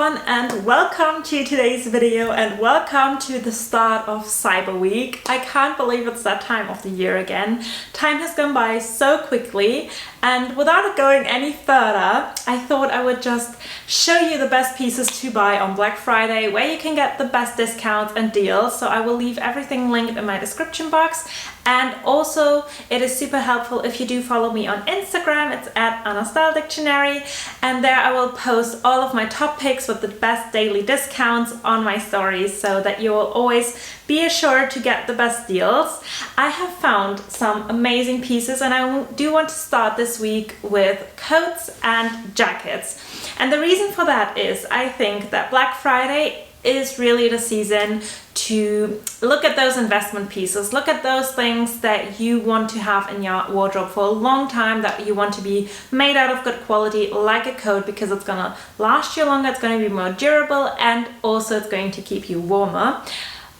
everyone, and welcome to today's video and welcome to the start of Cyber Week. I can't believe it's that time of the year again. Time has gone by so quickly, and without going any further, I thought I would just show you the best pieces to buy on Black Friday, where you can get the best discounts and deals. So I will leave everything linked in my description box. And also, it is super helpful if you do follow me on Instagram. It's at Style Dictionary, and there I will post all of my top picks with the best daily discounts on my stories, so that you will always be assured to get the best deals. I have found some amazing pieces, and I do want to start this week with coats and jackets. And the reason for that is I think that Black Friday is really the season to look at those investment pieces, look at those things that you want to have in your wardrobe for a long time, that you want to be made out of good quality, like a coat, because it's gonna last you longer, it's gonna be more durable, and also it's going to keep you warmer.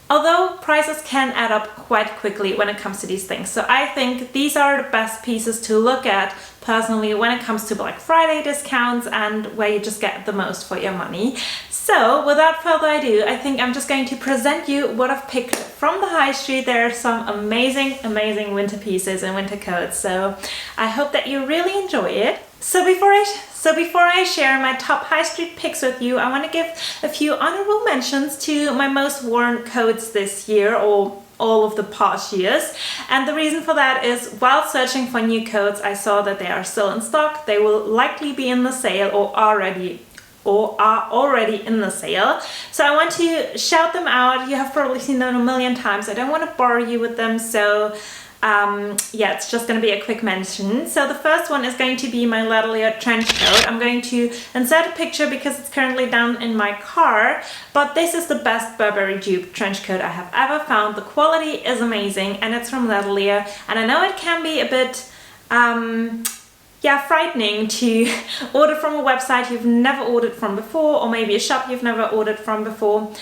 Although prices can add up quite quickly when it comes to these things. So I think these are the best pieces to look at personally when it comes to Black Friday discounts and where you just get the most for your money. So without further ado, I think I'm just going to present you what I've picked from the high street. There are some amazing winter pieces and winter coats. So I hope that you really enjoy it. So before I share my top high street picks with you, I want to give a few honorable mentions to my most worn coats this year, or all of the past years. And the reason for that is, while searching for new coats, I saw that they are still in stock. They will likely be in the sale or are already in the sale. So I want to shout them out. You have probably seen them a million times. I don't want to bore you with them, so yeah, it's just going to be a quick mention. So the first one is going to be my Latelier trench coat. I'm going to insert a picture because it's currently down in my car, but this is the best Burberry dupe trench coat I have ever found. The quality is amazing, and it's from Latelier, and I know it can be a bit frightening to order from a website you've never ordered from before, or maybe a shop you've never ordered from before.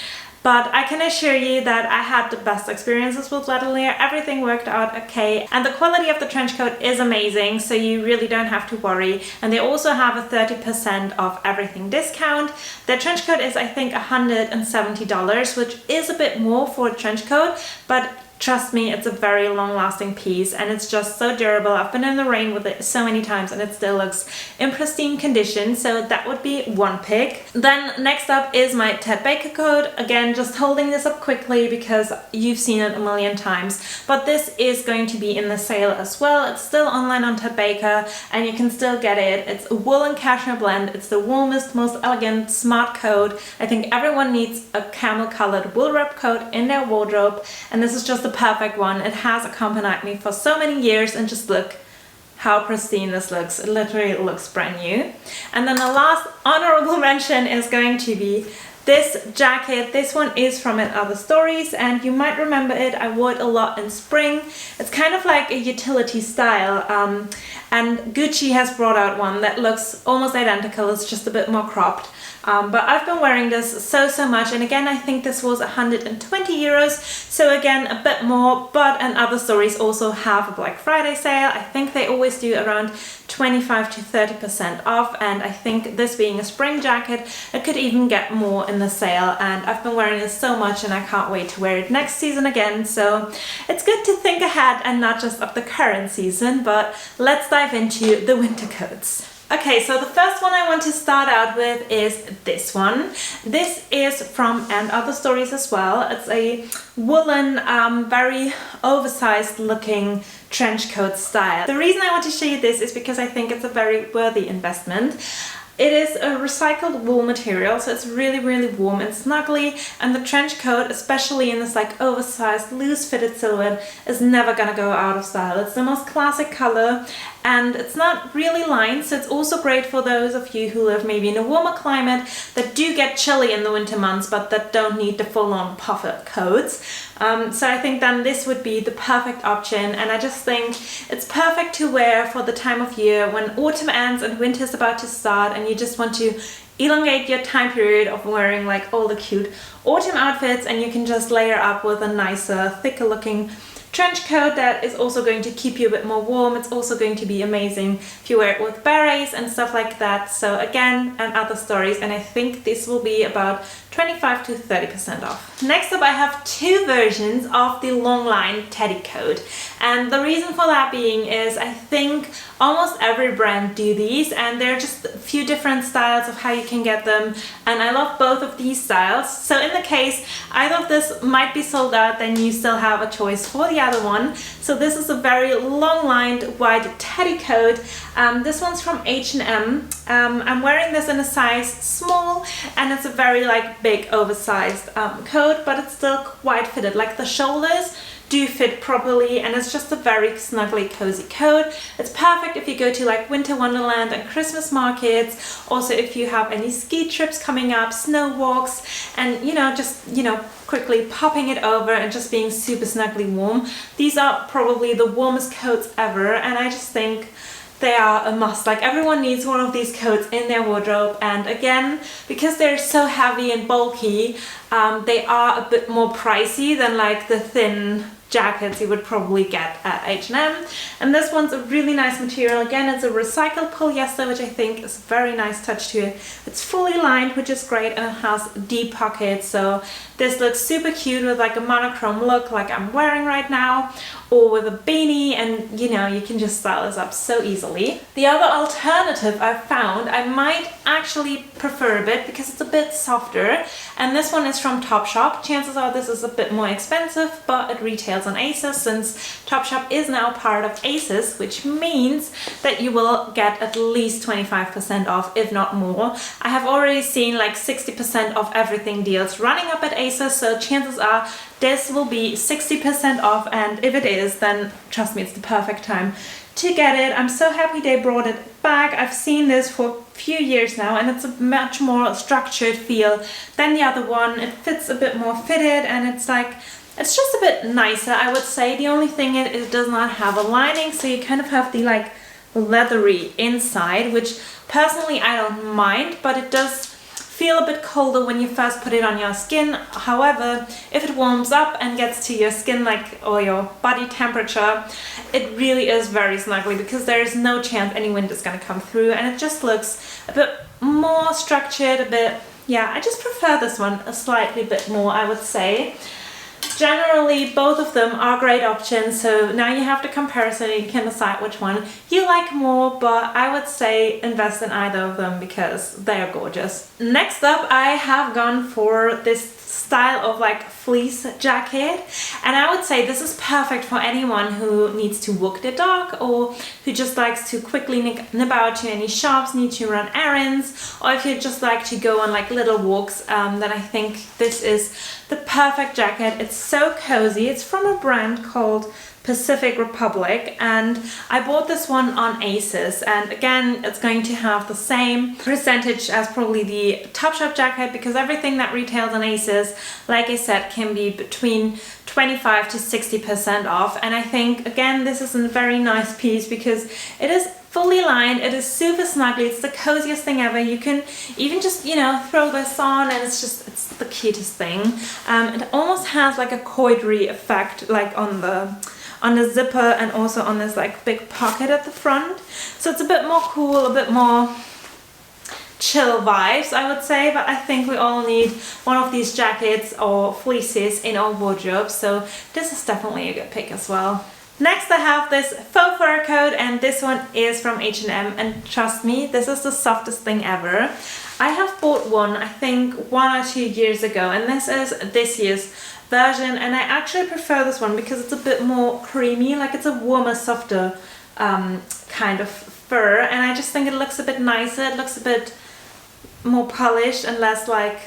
But I can assure you that I had the best experiences with Latelier. Everything worked out okay, and the quality of the trench coat is amazing, so you really don't have to worry. And they also have a 30% off everything discount. The trench coat is, I think, $170, which is a bit more for a trench coat, but trust me, it's a very long-lasting piece, and it's just so durable. I've been in the rain with it so many times and it still looks in pristine condition, so that would be one pick. Then next up is my Ted Baker coat. Again, just holding this up quickly because you've seen it a million times, but this is going to be in the sale as well. It's still online on Ted Baker, and you can still get it. It's a wool and cashmere blend. It's the warmest, most elegant, smart coat. I think everyone needs a camel-colored wool wrap coat in their wardrobe, and this is just the perfect one. It has accompanied me for so many years, and just look how pristine this looks. It literally looks brand new. And then the last honorable mention is going to be this jacket. This one is from In Other Stories, and you might remember it. I wore it a lot in spring. It's kind of like a utility style, and Gucci has brought out one that looks almost identical. It's just a bit more cropped. But I've been wearing this so much, and again, I think this was 120 euros, so again, a bit more. But In Other Stories also have a Black Friday sale. I think they always do around 25 to 30% off, and I think this being a spring jacket, it could even get more in the sale. And I've been wearing this so much, and I can't wait to wear it next season again. So it's good to think ahead and not just of the current season. But let's dive into the winter coats. Okay, so the first one I want to start out with is this one. This is from And Other Stories as well. It's a woolen, very oversized looking trench coat style. The reason I want to show you this is because I think it's a very worthy investment. It is a recycled wool material, so it's really warm and snuggly, and the trench coat, especially in this like oversized, loose-fitted silhouette, is never gonna go out of style. It's the most classic color, and it's not really lined, so it's also great for those of you who live maybe in a warmer climate that do get chilly in the winter months, but that don't need the full-on puffer coats. So I think then this would be the perfect option, and I just think it's perfect to wear for the time of year when autumn ends and winter is about to start, and you just want to elongate your time period of wearing like all the cute autumn outfits, and you can just layer up with a nicer, thicker looking trench coat that is also going to keep you a bit more warm. It's also going to be amazing if you wear it with berets and stuff like that. So again, and other stories, and I think this will be about 25 to 30% off. Next up, I have two versions of the long line teddy coat, and the reason for that being is I think almost every brand do these, and there are just a few different styles of how you can get them, and I love both of these styles. So in the case either of this might be sold out, then you still have a choice for the other one. So this is a very long lined white teddy coat. This one's from H&M. I'm wearing this in a size small, and it's a very like big oversized coat, but it's still quite fitted. Like the shoulders do fit properly, and it's just a very snuggly cozy coat. It's perfect if you go to like winter wonderland and Christmas markets, also if you have any ski trips coming up, snow walks, and just quickly popping it over and just being super snuggly warm. These are probably the warmest coats ever, and I just think they are a must. Like everyone needs one of these coats in their wardrobe, and again, because they're so heavy and bulky, they are a bit more pricey than like the thin jackets you would probably get at H&M. And this one's a really nice material. Again, it's a recycled polyester, which I think is a very nice touch to it. It's fully lined, which is great, and it has deep pockets, so this looks super cute with like a monochrome look like I'm wearing right now, or with a beanie, and you can just style this up so easily. The other alternative I've found, I might actually prefer a bit because it's a bit softer, and this one is from Topshop. Chances are this is a bit more expensive, but it retails on ASOS, since Topshop is now part of ASOS, which means that you will get at least 25% off, if not more. I have already seen like 60% off everything deals running up at ASOS, so chances are this will be 60% off, and if it is, then trust me, it's the perfect time to get it. I'm so happy they brought it back. I've seen this for a few years now, and it's a much more structured feel than the other one. It fits a bit more fitted, and it's just a bit nicer, I would say. The only thing is it does not have a lining, so you kind of have the like leathery inside, which personally I don't mind, but it does feel a bit colder when you first put it on your skin. However, if it warms up and gets to your skin or your body temperature, it really is very snuggly, because there is no chance any wind is going to come through, and it just looks a bit more structured, I just prefer this one a slightly bit more, I would say. Generally, both of them are great options, so now you have the comparison and you can decide which one you like more, but I would say invest in either of them because they are gorgeous. Next up, I have gone for this style of like fleece jacket, and I would say this is perfect for anyone who needs to walk their dog, or who just likes to quickly nip out to any shops, need to run errands, or if you just like to go on like little walks, then I think this is the perfect jacket. It's so cozy. It's from a brand called Pacific Republic, and I bought this one on ASOS, and again it's going to have the same percentage as probably the Topshop jacket, because everything that retails on ASOS, like I said, can be between 25 to 60% off. And I think again this is a very nice piece because it is fully lined, it is super snuggly, it's the coziest thing ever. You can even just throw this on, and it's the cutest thing. It almost has like a coidery effect, like on the zipper, and also on this like big pocket at the front. So it's a bit more cool, a bit more chill vibes, I would say, but I think we all need one of these jackets or fleeces in our wardrobe, so this is definitely a good pick as well. Next I have this faux fur coat, and this one is from H&M, and trust me, this is the softest thing ever. I have bought one, I think 1 or 2 years ago, and this is this year's version, and I actually prefer this one because it's a bit more creamy, like it's a warmer, softer kind of fur, and I just think it looks a bit nicer. It looks a bit more polished and less like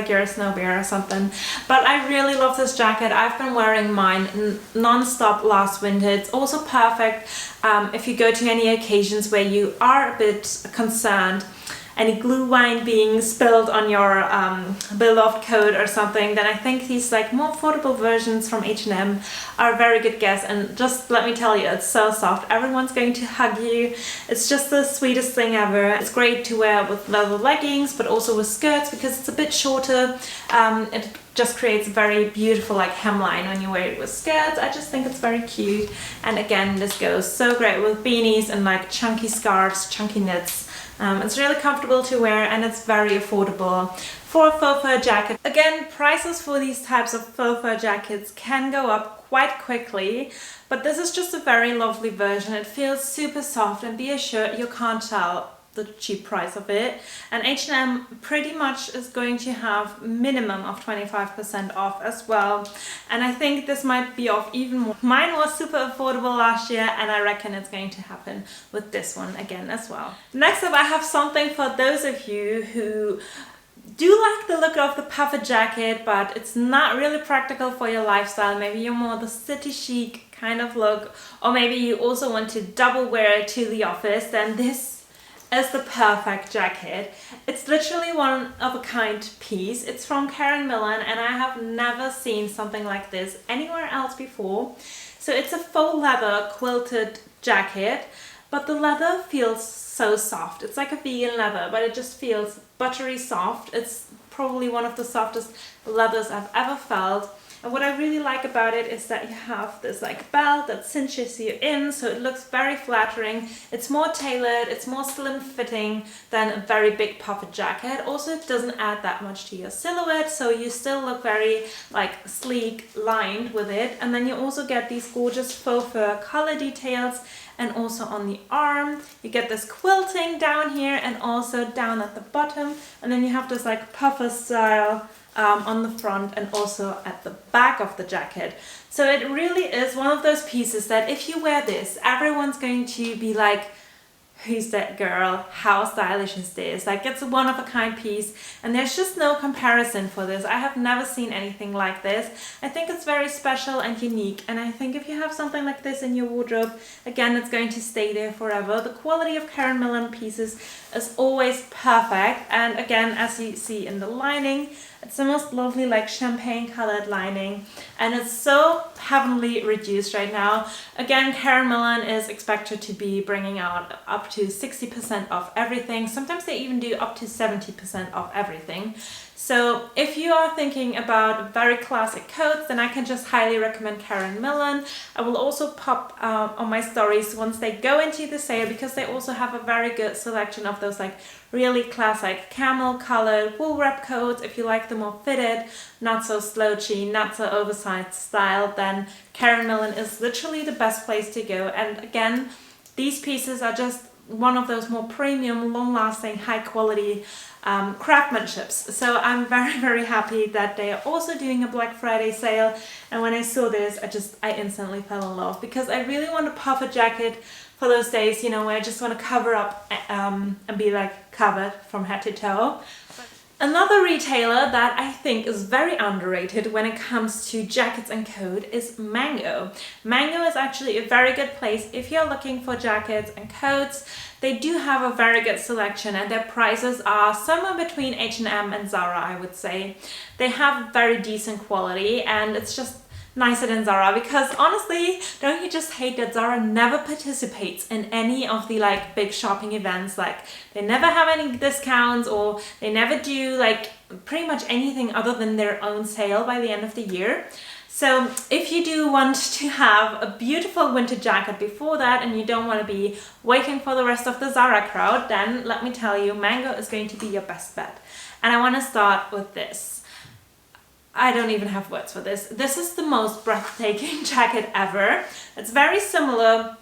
you're a snow bear or something. But I really love this jacket. I've been wearing mine non-stop last winter. It's also perfect if you go to any occasions where you are a bit concerned any glue wine being spilled on your beloved coat or something, then I think these like more affordable versions from H&M are a very good guess. And just let me tell you, it's so soft. Everyone's going to hug you. It's just the sweetest thing ever. It's great to wear with leather leggings, but also with skirts because it's a bit shorter. It just creates a very beautiful like hemline when you wear it with skirts. I just think it's very cute. And again, this goes so great with beanies and like chunky scarves, chunky knits. It's really comfortable to wear and it's very affordable for a faux fur jacket. Again, prices for these types of faux fur jackets can go up quite quickly, but this is just a very lovely version. It feels super soft, and be assured you can't tell the cheap price of it. And H&M pretty much is going to have minimum of 25% off as well, and I think this might be off even more. Mine was super affordable last year, and I reckon it's going to happen with this one again as well. Next up, I have something for those of you who do like the look of the puffer jacket, but it's not really practical for your lifestyle. Maybe you're more the city chic kind of look, or maybe you also want to double wear it to the office. Then this is the perfect jacket. It's literally one of a kind piece. It's from Karen Millen, and I have never seen something like this anywhere else before. So it's a faux leather quilted jacket, but the leather feels so soft. It's like a vegan leather, but it just feels buttery soft. It's probably one of the softest leathers I've ever felt. And what I really like about it is that you have this like belt that cinches you in, so it looks very flattering. It's more tailored, it's more slim fitting than a very big puffer jacket. Also, it doesn't add that much to your silhouette, so you still look very like sleek, lined with it. And then you also get these gorgeous faux fur color details, and also on the arm you get this quilting down here and also down at the bottom, and then you have this like puffer style on the front and also at the back of the jacket. So it really is one of those pieces that if you wear this, everyone's going to be like, who's that girl? How stylish is this? Like, it's a one of a kind piece, and there's just no comparison for this. I have never seen anything like this. I think it's very special and unique, and I think if you have something like this in your wardrobe, again, it's going to stay there forever. The quality of Karen Millen pieces is always perfect, and again, as you see in the lining, it's the most lovely like champagne colored lining, and it's so heavenly reduced right now. Again, Karen Millen is expected to be bringing out up to 60% off everything. Sometimes they even do up to 70% off everything. So if you are thinking about very classic coats, then I can just highly recommend Karen Millen. I will also pop on my stories once they go into the sale, because they also have a very good selection of those like really classic camel colored wool wrap coats. If you like the more fitted, not so slouchy, not so oversized style, then Karen Millen is literally the best place to go. And again, these pieces are just one of those more premium, long-lasting, high-quality craftsmanships. So I'm very, very happy that they are also doing a Black Friday sale. And when I saw this, I instantly fell in love, because I really want a puffer jacket for those days, you know, where I just want to cover up and be like covered from head to toe. Another retailer that I think is very underrated when it comes to jackets and coat is Mango. Mango is actually a very good place if you're looking for jackets and coats. They do have a very good selection, and their prices are somewhere between H&M and Zara, I would say. They have very decent quality, and it's just nicer than Zara, because honestly, don't you just hate that Zara never participates in any of the like big shopping events? Like, they never have any discounts, or they never do like pretty much anything other than their own sale by the end of the year. So if you do want to have a beautiful winter jacket before that, and you don't want to be waiting for the rest of the Zara crowd, then let me tell you, Mango is going to be your best bet. And I want to start with this. I don't even have words for this. This is the most breathtaking jacket ever. It's very similar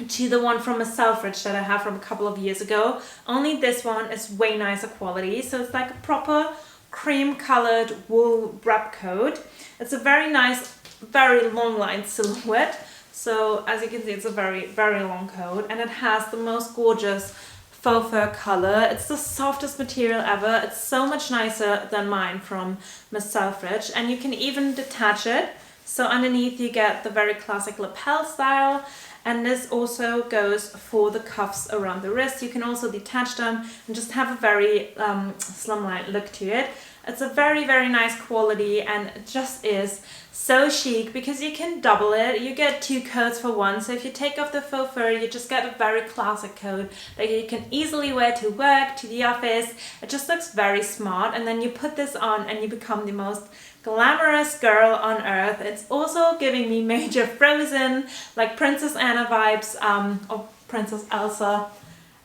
to the one from a Selfridge that I have from a couple of years ago, only this one is way nicer quality. So it's like a proper cream colored wool wrap coat. It's a very nice, very long line silhouette. So as you can see, it's a very, very long coat, and it has the most gorgeous faux fur color. It's the softest material ever. It's so much nicer than mine from Miss Selfridge, and you can even detach it. So underneath you get the very classic lapel style, and this also goes for the cuffs around the wrist. You can also detach them and just have a very slimline look to it. It's a very, very nice quality, and it just is so chic because you can double it. You get two coats for one. So if you take off the faux fur, you just get a very classic coat that you can easily wear to work, to the office. It just looks very smart. And then you put this on and you become the most glamorous girl on earth. It's also giving me major Frozen, like Princess Anna vibes, or Princess Elsa.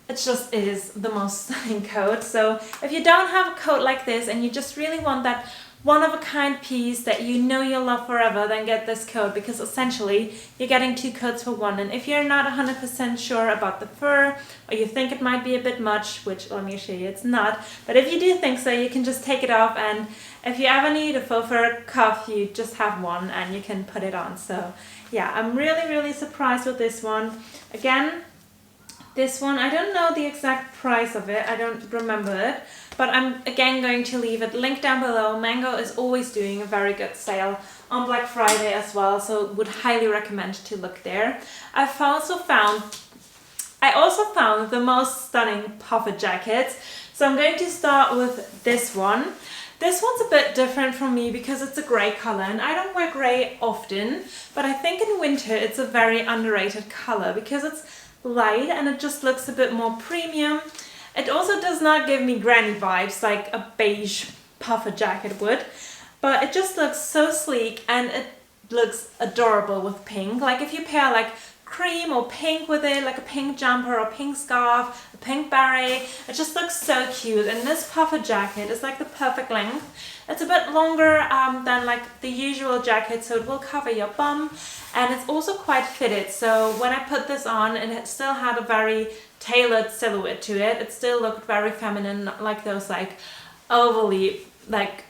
It just is the most stunning coat. So if you don't have a coat like this and you just really want that one-of-a-kind piece that you know you'll love forever, then get this coat, because essentially you're getting 2 coats for one. And if you're not 100% sure about the fur, or you think it might be a bit much, which let me show you, it's not, but if you do think so, you can just take it off, and if you ever need a faux fur cuff, you just have one and you can put it on. So yeah, I'm really surprised with this one. Again, this one, I don't know the exact price of it, I don't remember it, but I'm again going to leave it linked down below. Mango is always doing a very good sale on Black Friday as well, so would highly recommend to look there. I also found the most stunning puffer jackets, so I'm going to start with this one. This one's a bit different from me because it's a grey colour, and I don't wear grey often, but I think in winter it's a very underrated colour because it's light and it just looks a bit more premium. It also does not give me granny vibes like a beige puffer jacket would, but it just looks so sleek and it looks adorable with pink. Like if you pair like cream or pink with it, like a pink jumper or pink scarf, a pink beret, it just looks so cute. And this puffer jacket is like the perfect length. It's a bit longer than like the usual jacket, so it will cover your bum, and it's also quite fitted. So when I put this on, it still had a very tailored silhouette to it. It still looked very feminine, like those like overly like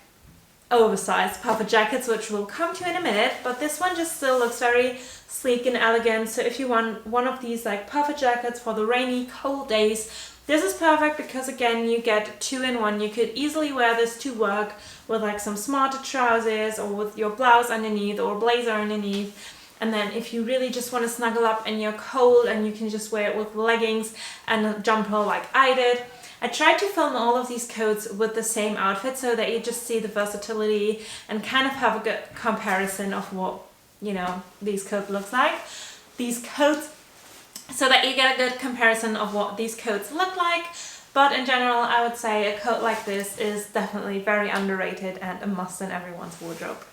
oversized puffer jackets, which we'll come to in a minute, but this one just still looks very sleek and elegant. So if you want one of these like puffer jackets for the rainy, cold days, this is perfect because again, you get 2 in 1. You could easily wear this to work with like some smarter trousers or with your blouse underneath or blazer underneath. And then if you really just want to snuggle up and you're cold, and you can just wear it with leggings and a jumper like I did. I tried to film all of these coats with the same outfit so that you just see the versatility and kind of have a good comparison of what, you know, these coats looks like. These coats, so that you get a good comparison of what these coats look like. But in general, I would say a coat like this is definitely very underrated and a must in everyone's wardrobe.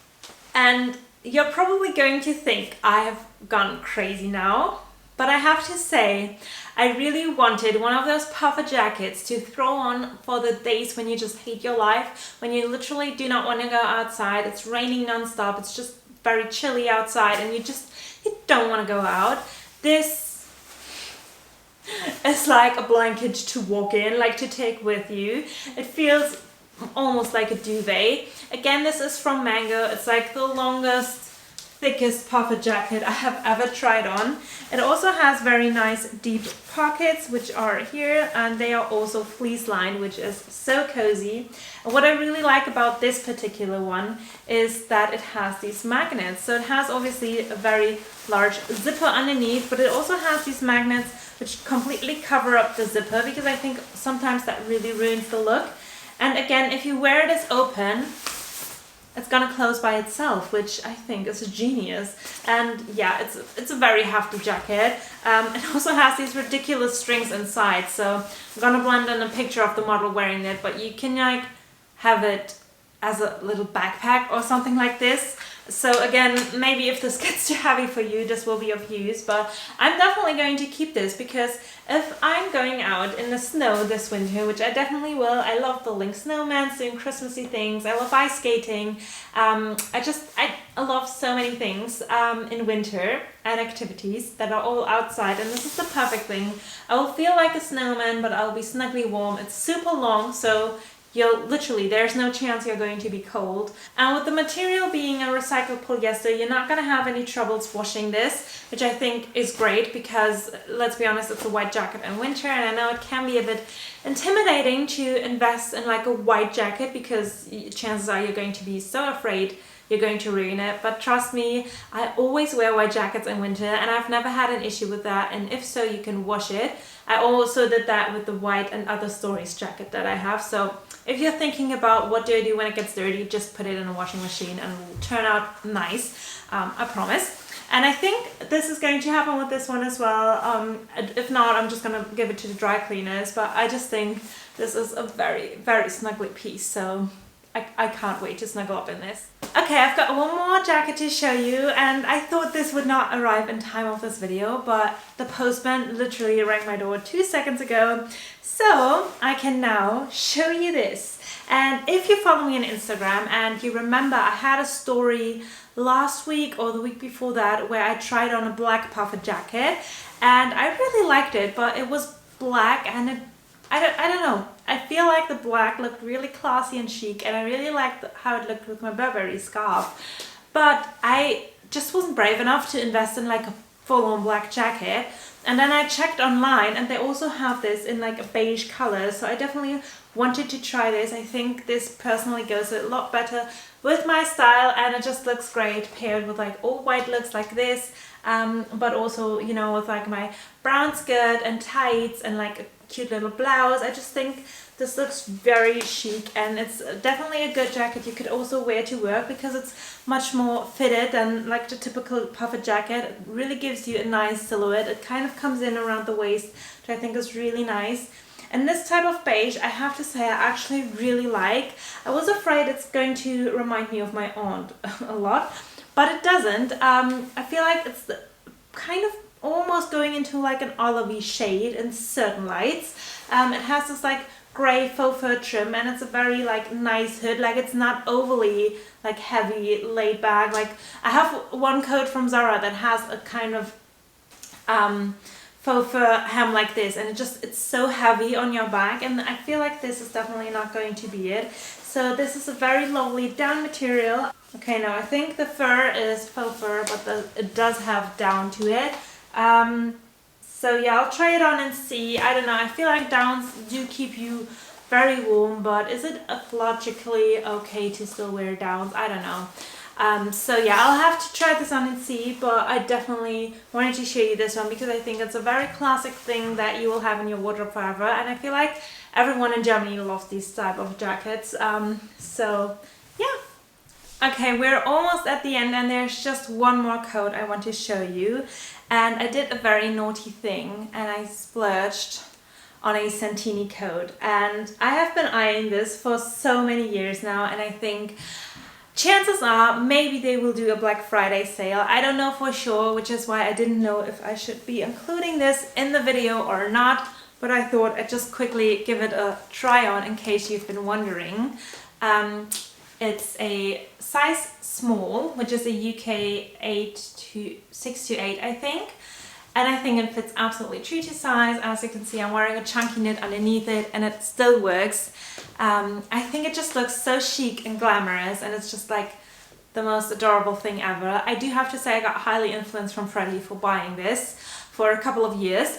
And you're probably going to think I have gone crazy now, but I have to say, I really wanted one of those puffer jackets to throw on for the days when you just hate your life, when you literally do not want to go outside, it's raining non-stop, it's just very chilly outside, and you don't want to go out. This is like a blanket to walk in, like to take with you. It feels almost like a duvet. Again, this is from Mango. It's like the longest, thickest puffer jacket I have ever tried on. It also has very nice deep pockets, which are here, and they are also fleece lined, which is so cozy. And what I really like about this particular one is that it has these magnets. So it has obviously a very large zipper underneath, but it also has these magnets which completely cover up the zipper, because I think sometimes that really ruins the look. And again, if you wear this open, it's gonna close by itself, which I think is genius. And yeah, it's a very hefty jacket. It also has these ridiculous strings inside, so I'm gonna blend in a picture of the model wearing it, but you can like have it as a little backpack or something like this. So again, maybe if this gets too heavy for you, this will be of use, but I'm definitely going to keep this, because if I'm going out in the snow this winter, which I definitely will, I love building snowmen, doing Christmassy things, I love ice skating, I love so many things in winter and activities that are all outside, and this is the perfect thing. I will feel like a snowman, but I'll be snugly warm. It's super long, so there's no chance you're going to be cold. And with the material being a recycled polyester, you're not going to have any troubles washing this, which I think is great, because let's be honest, it's a white jacket in winter, and I know it can be a bit intimidating to invest in like a white jacket, because chances are you're going to be so afraid you're going to ruin it. But trust me, I always wear white jackets in winter and I've never had an issue with that, and if so, you can wash it. I also did that with the white and other stories jacket that I have. So if you're thinking about what do I do when it gets dirty, just put it in a washing machine and it will turn out nice, I promise. And I think this is going to happen with this one as well. If not, I'm just gonna give it to the dry cleaners, but I just think this is a very, very snuggly piece, so I can't wait to snuggle up in this. Okay, I've got one more jacket to show you, and I thought this would not arrive in time of this video, but the postman literally rang my door 2 seconds ago, so I can now show you this. And if you follow me on Instagram and you remember, I had a story last week or the week before that where I tried on a black puffer jacket, and I really liked it, but it was black and I don't know. I feel like the black looked really classy and chic, and I really liked how it looked with my Burberry scarf. But I just wasn't brave enough to invest in like a full-on black jacket. And then I checked online, and they also have this in like a beige color. So I definitely wanted to try this. I think this personally goes a lot better with my style, and it just looks great paired with like all white looks like this. But also, you know, with like my brown skirt and tights and like a cute little blouse. I just think this looks very chic, and it's definitely a good jacket you could also wear to work because it's much more fitted than like the typical puffer jacket. It really gives you a nice silhouette. It kind of comes in around the waist, which I think is really nice. And this type of beige, I have to say, I actually really like. I was afraid it's going to remind me of my aunt a lot, but it doesn't. I feel like it's kind of almost going into like an olivey shade in certain lights. It has this like grey faux fur trim, and it's a very like nice hood. Like it's not overly like heavy, laid back. Like I have one coat from Zara that has a kind of faux fur hem like this, and it's so heavy on your back, and I feel like this is definitely not going to be it. So this is a very lovely down material. Okay, now I think the fur is faux fur, but it does have down to it. So yeah, I'll try it on and see. I don't know, I feel like downs do keep you very warm, but is it logically okay to still wear downs? I don't know. So yeah, I'll have to try this on and see, but I definitely wanted to show you this one because I think it's a very classic thing that you will have in your wardrobe forever, and I feel like everyone in Germany loves these type of jackets. So yeah. Okay, we're almost at the end, and there's just one more coat I want to show you. And I did a very naughty thing, and I splurged on a Santini coat. And I have been eyeing this for so many years now, and I think chances are maybe they will do a Black Friday sale. I don't know for sure, which is why I didn't know if I should be including this in the video or not. But I thought I'd just quickly give it a try on in case you've been wondering. It's a size small, which is a UK 6 to 8, I think. And I think it fits absolutely true to size. As you can see, I'm wearing a chunky knit underneath it, and it still works. I think it just looks so chic and glamorous, and it's just like the most adorable thing ever. I do have to say I got highly influenced from Freddie for buying this for a couple of years.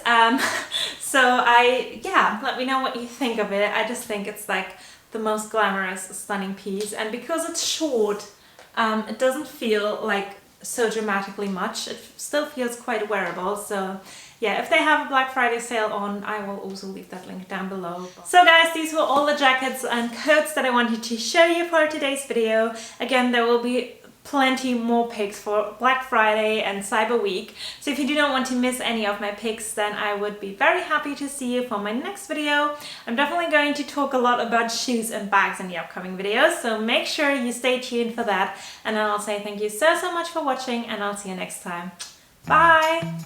So yeah, let me know what you think of it. I just think it's like the most glamorous, stunning piece, and because it's short, it doesn't feel like so dramatically much. It still feels quite wearable. So yeah, if they have a Black Friday sale on, I will also leave that link down below. So guys, these were all the jackets and coats that I wanted to show you for today's video. Again, there will be plenty more picks for Black Friday and Cyber Week. So if you do not want to miss any of my picks, then I would be very happy to see you for my next video. I'm definitely going to talk a lot about shoes and bags in the upcoming videos, so make sure you stay tuned for that. And then I'll say thank you so much for watching, and I'll see you next time. Bye!